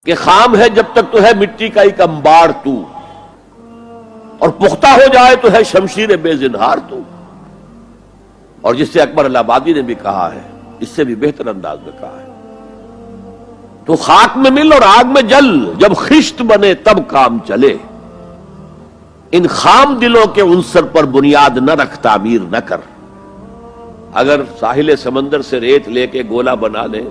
کہ خام ہے جب تک تو ہے مٹی کا ایک انبار تو، اور پختہ ہو جائے تو ہے شمشیر بے زنہار تو. اور جس سے اکبر الہ آبادی نے بھی کہا ہے، اس سے بھی بہتر انداز میں کہا ہے، تو خاک میں مل اور آگ میں جل، جب خشت بنے تب کام چلے. ان خام دلوں کے عنصر پر بنیاد نہ رکھ، تعمیر نہ کر. اگر ساحل سمندر سے ریت لے کے گولا بنا لیں،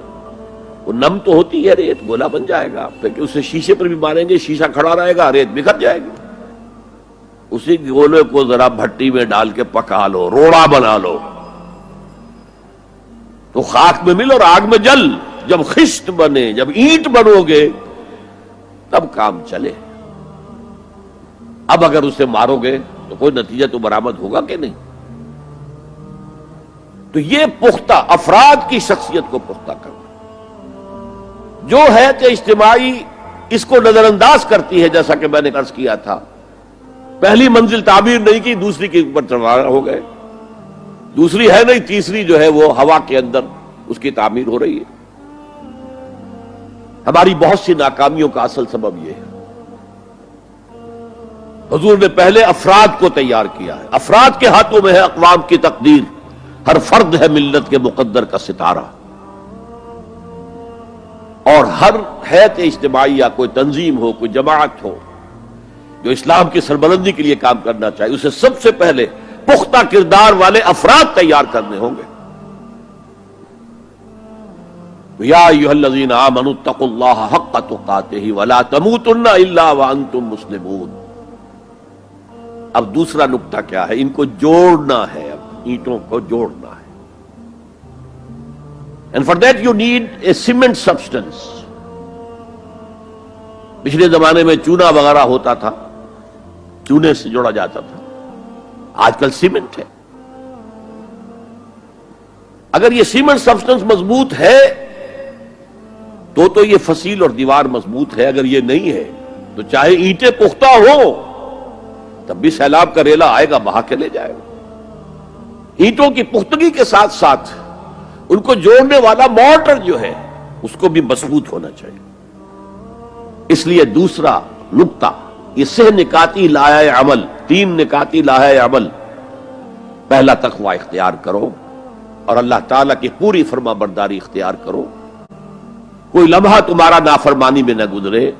وہ نم تو ہوتی ہے ریت، گولا بن جائے گا، پھر اسے شیشے پر بھی ماریں گے، شیشہ کھڑا رہے گا، ریت بکھر جائے گی. اسی گولے کو ذرا بھٹی میں ڈال کے پکا لو، روڑا بنا لو، تو خاک میں مل اور آگ میں جل، جب خشت بنے، جب اینٹ بنو گے تب کام چلے. اب اگر اسے مارو گے تو کوئی نتیجہ تو برآمد ہوگا کہ نہیں. تو یہ پختہ افراد کی شخصیت کو پختہ کرنا جو ہے کہ اجتماعی اس کو نظر انداز کرتی ہے. جیسا کہ میں نے عرض کیا تھا، پہلی منزل تعبیر نہیں کی، دوسری کے اوپر چڑھا ہو گئے، دوسری ہے نہیں، تیسری جو ہے وہ ہوا کے اندر اس کی تعمیر ہو رہی ہے. ہماری بہت سی ناکامیوں کا اصل سبب یہ ہے. حضور نے پہلے افراد کو تیار کیا ہے، افراد کے ہاتھوں میں ہے اقوام کی تقدیر. ہر فرد ہے ملت کے مقدر کا ستارہ، اور ہر حیت اجتماعیہ، کوئی تنظیم ہو، کوئی جماعت ہو جو اسلام کی سربلندی کے لیے کام کرنا چاہے، اسے سب سے پہلے پختہ کردار والے افراد تیار کرنے ہوں گے. یا ایھا الذین آمنوا اتقوا اللہ حق تقاتہ ولا تموتن الا وانتم مسلمون. اب دوسرا نقطہ کیا ہے؟ ان کو جوڑنا ہے، اب اینٹوں کو جوڑنا ہے. And for that you need a cement substance. پچھلے زمانے میں چونا وغیرہ ہوتا تھا، چونے سے جوڑا جاتا تھا، آج کل سیمنٹ ہے. اگر یہ سیمنٹ سبسٹنس مضبوط ہے تو یہ فصیل اور دیوار مضبوط ہے. اگر یہ نہیں ہے تو چاہے اینٹیں پختہ ہو تب بھی سیلاب کا ریلا آئے گا، بہا کے لے جائے گا. اینٹوں کی پختگی کے ساتھ ساتھ ان کو جوڑنے والا مورٹر جو ہے اس کو بھی مضبوط ہونا چاہیے. اس لیے دوسرا نقطہ، یہ سہ نکاتی لائحہ عمل، 3 نکاتی لائحہ عمل. پہلا تقوی اختیار کرو اور اللہ تعالیٰ کی پوری فرما برداری اختیار کرو. کوئی لمحہ تمہارا نافرمانی میں نہ گزرے.